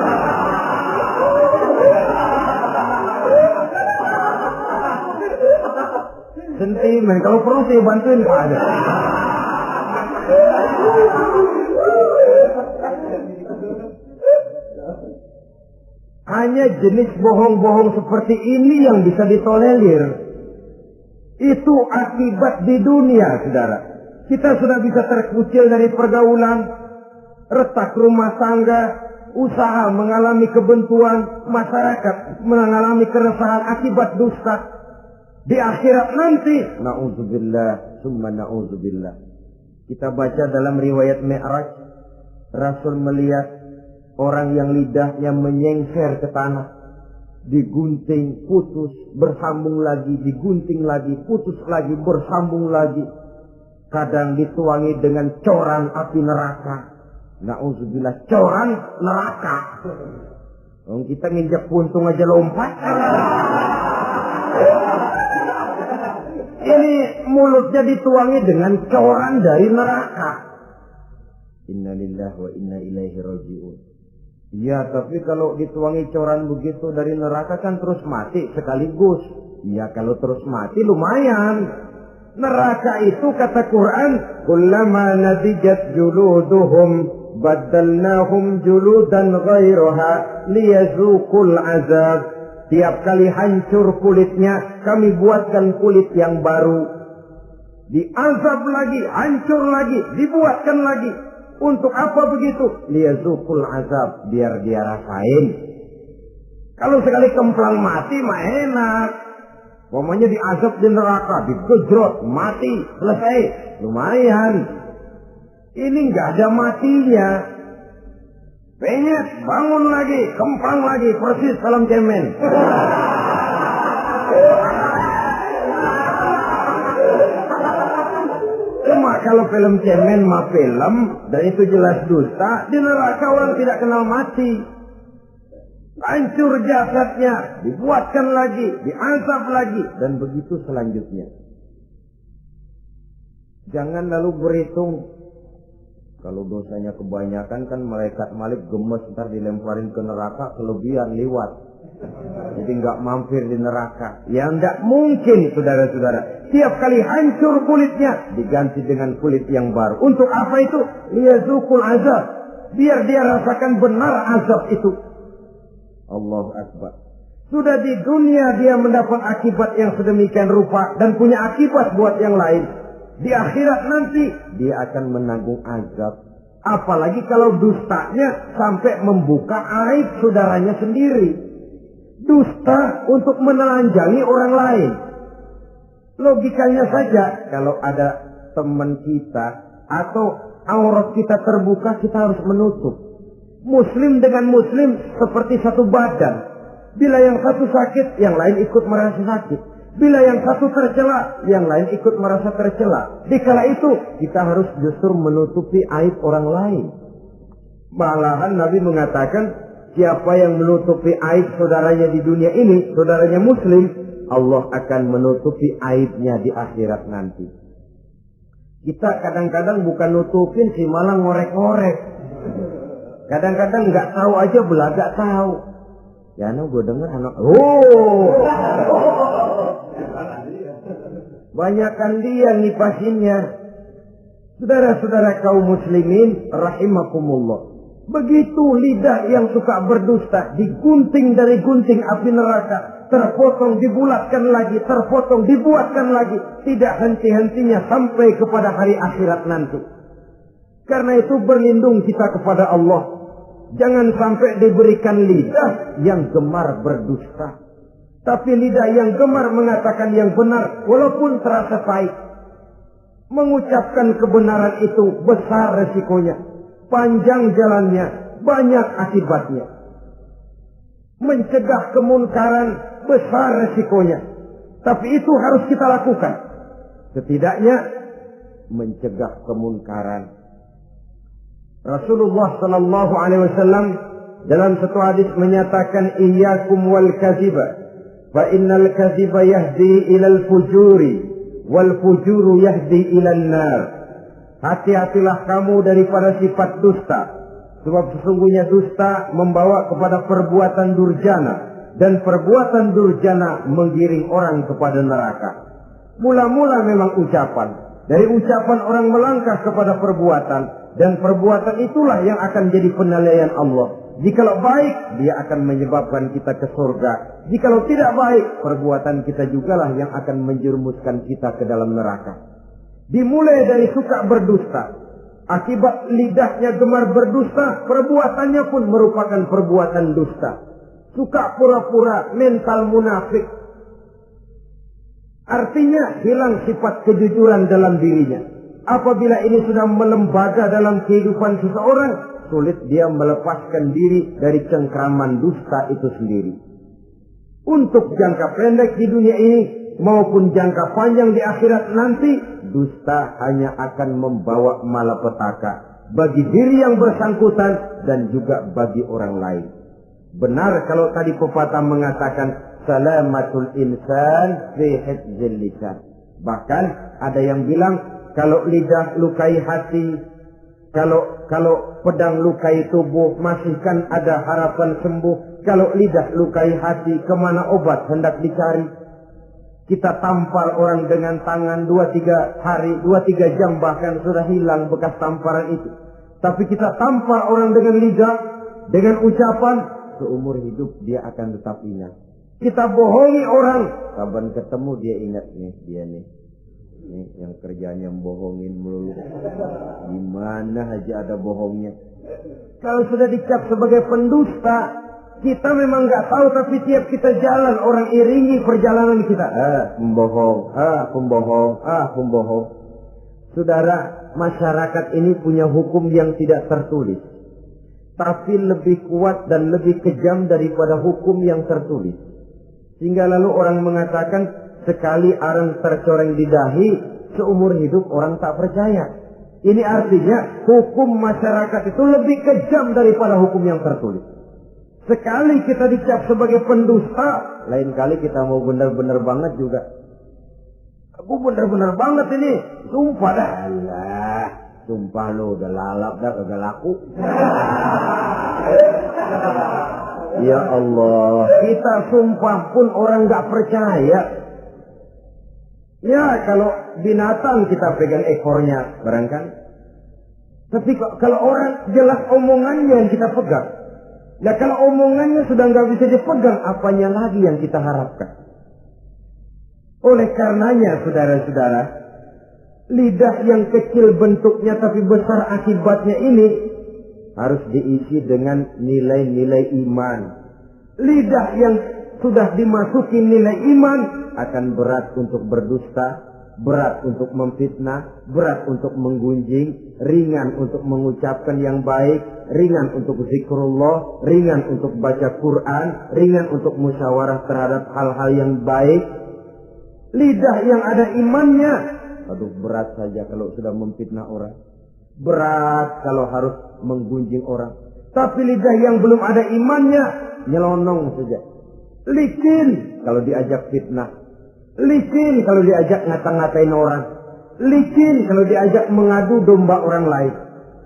Sentimen, kalau perlu saya bantuin Pak, ada. Hanya jenis bohong-bohong seperti ini yang bisa ditolerir. Itu akibat di dunia, saudara. Kita sudah bisa terkucil dari pergaulan, retak rumah tangga, usaha mengalami kebuntuan, masyarakat mengalami keresahan akibat dusta. Di akhirat nanti, na'udzubillah, summa na'udzubillah. Kita baca dalam riwayat Mi'raj, Rasul melihat orang yang lidahnya menyengker ke tanah, digunting, putus, bersambung lagi, digunting lagi, putus lagi, bersambung lagi. Kadang dituangi dengan coran api neraka. Na'udzubillah, coran neraka. Kita nginjak puntung aja lompat. Ini mulutnya dituangi dengan coran dari neraka. Innalillahi wa inna ilaihi raji'un. Ya, tapi kalau dituangi coran begitu dari neraka kan terus mati sekaligus. Ya, kalau terus mati lumayan. Neraka itu kata Quran, kullama nadijat juluduhum baddalnahum juludan ghairaha liyazuqul azab. Tiap kali hancur kulitnya, kami buatkan kulit yang baru. Diazab lagi, hancur lagi, dibuatkan lagi. Untuk apa begitu? Liyazuqul azab, biar dia rasain. Kalau sekali kemplang mati mah enak. Pokoknya diazab di neraka, digejrot, mati, selesai. Lumayan. Ini nggak ada matinya. Penyet, bangun lagi, kemplang lagi, persis salam cemen. Cuma kalau film cemen mah film, dan itu jelas dusta, di neraka orang tidak kenal mati. Hancur jasadnya, dibuatkan lagi, diazab lagi, dan begitu selanjutnya. Jangan lalu berhitung. Kalau dosanya kebanyakan kan malaikat Malik gemes, ntar dilemparin ke neraka, kelebihan liwat. Jadi nggak mampir di neraka. Ya nggak mungkin, saudara-saudara. Tiap kali hancur kulitnya, diganti dengan kulit yang baru. Untuk apa itu? Liyazuqul azab. Biar dia rasakan benar azab itu. Allahu Akbar. Sudah di dunia dia mendapat akibat yang sedemikian rupa dan punya akibat buat yang lain. Di akhirat nanti dia akan menanggung azab. Apalagi kalau dustanya sampai membuka aib saudaranya sendiri. Dusta untuk menelanjangi orang lain. Logikanya saja, kalau ada teman kita atau aurat kita terbuka, kita harus menutup. Muslim dengan muslim seperti satu badan. Bila yang satu sakit, yang lain ikut merasa sakit. Bila yang satu tercela, yang lain ikut merasa tercela. Dikala itu, kita harus justru menutupi aib orang lain. Malahan Nabi mengatakan, siapa yang menutupi aib saudaranya di dunia ini, saudaranya muslim, Allah akan menutupi aibnya di akhirat nanti. Kita kadang-kadang bukan nutupin sih, malah ngorek-ngorek. Kadang-kadang nggak tahu aja belagak tahu. Ya, gue dengar anak. Banyakan dia ngipasinnya. Saudara-saudara kaum muslimin rahimakumullah. Begitu lidah yang suka berdusta digunting dari gunting api neraka, terpotong dibulatkan lagi, terpotong dibuatkan lagi, tidak henti-hentinya sampai kepada hari akhirat nanti. Karena itu berlindung kita kepada Allah. Jangan sampai diberikan lidah yang gemar berdusta. Tapi lidah yang gemar mengatakan yang benar walaupun terasa pahit. Mengucapkan kebenaran itu besar resikonya. Panjang jalannya, banyak akibatnya. Mencegah kemunkaran besar resikonya. Tapi itu harus kita lakukan. Setidaknya mencegah kemunkaran. Rasulullah sallallahu alaihi wasallam dalam satu hadis menyatakan iyyakum wal kadhiba fa innal kadhiba yahdi ilal fujuri wal fujuru yahdi ilal nar. Hati-hatilah kamu daripada sifat dusta, sebab sesungguhnya dusta membawa kepada perbuatan durjana dan perbuatan durjana menggiring orang kepada neraka. Mula-mula memang ucapan, dari ucapan orang melangkah kepada perbuatan. Dan perbuatan itulah yang akan jadi penilaian Allah. Jikalau baik, dia akan menyebabkan kita ke surga. Jikalau tidak baik, perbuatan kita jugalah yang akan menjerumuskan kita ke dalam neraka. Dimulai dari suka berdusta. Akibat lidahnya gemar berdusta, perbuatannya pun merupakan perbuatan dusta. Suka pura-pura, mental munafik. Artinya hilang sifat kejujuran dalam dirinya. Apabila ini sudah melembaga dalam kehidupan seseorang, sulit dia melepaskan diri dari cengkraman dusta itu sendiri. Untuk jangka pendek di dunia ini maupun jangka panjang di akhirat nanti, dusta hanya akan membawa malapetaka bagi diri yang bersangkutan dan juga bagi orang lain. Benar kalau tadi pepatah mengatakan salamatul insan fi hifdzil lisan. Bahkan ada yang bilang kalau lidah lukai hati, kalau pedang lukai tubuh, masihkan ada harapan sembuh. Kalau lidah lukai hati, kemana obat hendak dicari? Kita tampar orang dengan tangan 2-3 hari, 2-3 jam bahkan sudah hilang bekas tamparan itu. Tapi kita tampar orang dengan lidah, dengan ucapan, seumur hidup dia akan tetap ingat. Kita bohongi orang, kapan ketemu dia ingat nih, dia nih. Nih yang kerjanya bohongin melulu. Gimana aja ada bohongnya. Kalau sudah dicap sebagai pendusta, kita memang nggak tahu, tapi tiap kita jalan orang iringi perjalanan kita. Pembohong, pembohong. Saudara, masyarakat ini punya hukum yang tidak tertulis, tapi lebih kuat dan lebih kejam daripada hukum yang tertulis. Sehingga lalu orang mengatakan sekali arang tercoreng di dahi, seumur hidup orang tak percaya. Ini artinya hukum masyarakat itu lebih kejam daripada hukum yang tertulis. Sekali kita dicap sebagai pendusta, lain kali kita mau benar-benar banget juga. Aku benar-benar banget ini, sumpah dah. Alah, sumpah lo udah lalap dah, udah laku. Ya Allah, kita sumpah pun orang gak percaya. Ya kalau binatang kita pegang ekornya barangkali. Tapi kalau orang jelas omongannya yang kita pegang. Nah kalau omongannya sudah nggak bisa dipegang, apanya lagi yang kita harapkan? Oleh karenanya saudara-saudara, lidah yang kecil bentuknya tapi besar akibatnya ini harus diisi dengan nilai-nilai iman. Lidah yang sudah dimasuki nilai iman akan berat untuk berdusta, berat untuk memfitnah, berat untuk menggunjing, ringan untuk mengucapkan yang baik, ringan untuk zikrullah, ringan untuk baca Quran, ringan untuk musyawarah terhadap hal-hal yang baik. Lidah yang ada imannya, aduh berat saja kalau sudah memfitnah orang, berat kalau harus menggunjing orang. Tapi lidah yang belum ada imannya, nyelonong saja, licin kalau diajak fitnah, licin kalau diajak ngata-ngatain orang, licin kalau diajak mengadu domba orang lain.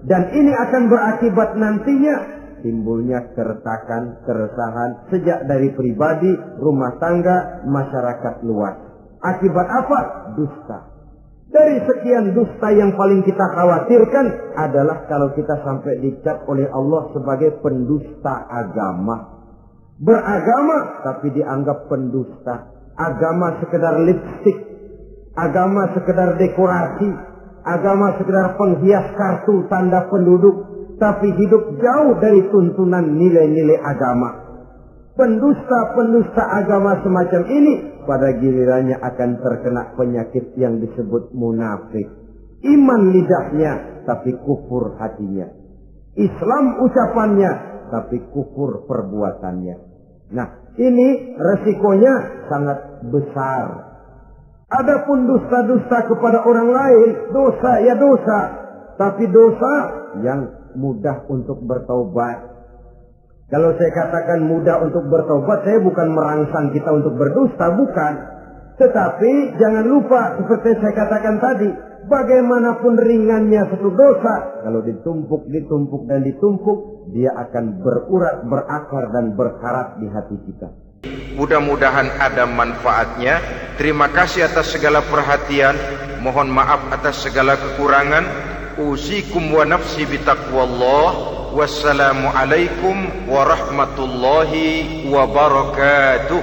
Dan ini akan berakibat nantinya timbulnya keretakan, keresahan sejak dari pribadi, rumah tangga, masyarakat luas. Akibat apa? Dusta. Dari sekian dusta yang paling kita khawatirkan adalah kalau kita sampai dicap oleh Allah sebagai pendusta agama. Beragama tapi dianggap pendusta. Agama sekedar lipstik, agama sekedar dekorasi, agama sekedar penghias kartu tanda penduduk, tapi hidup jauh dari tuntunan nilai-nilai agama. Pendusta-pendusta agama semacam ini pada gilirannya akan terkena penyakit yang disebut munafik. Iman lidahnya tapi kufur hatinya. Islam ucapannya tapi kufur perbuatannya. Nah, ini resikonya sangat besar. Adapun dusta-dusta kepada orang lain, dosa ya dosa, tapi dosa yang mudah untuk bertaubat. Kalau saya katakan mudah untuk bertaubat, saya bukan merangsang kita untuk berdusta, bukan. Tetapi jangan lupa seperti saya katakan tadi, bagaimanapun ringannya satu dosa, kalau ditumpuk dan ditumpuk, dia akan berurat, berakar dan berkarat di hati kita. Mudah-mudahan ada manfaatnya. Terima kasih atas segala perhatian. Mohon maaf atas segala kekurangan. Usikum wa nafsi bitaqwallah. Wassalamualaikum warahmatullahi wabarakatuh.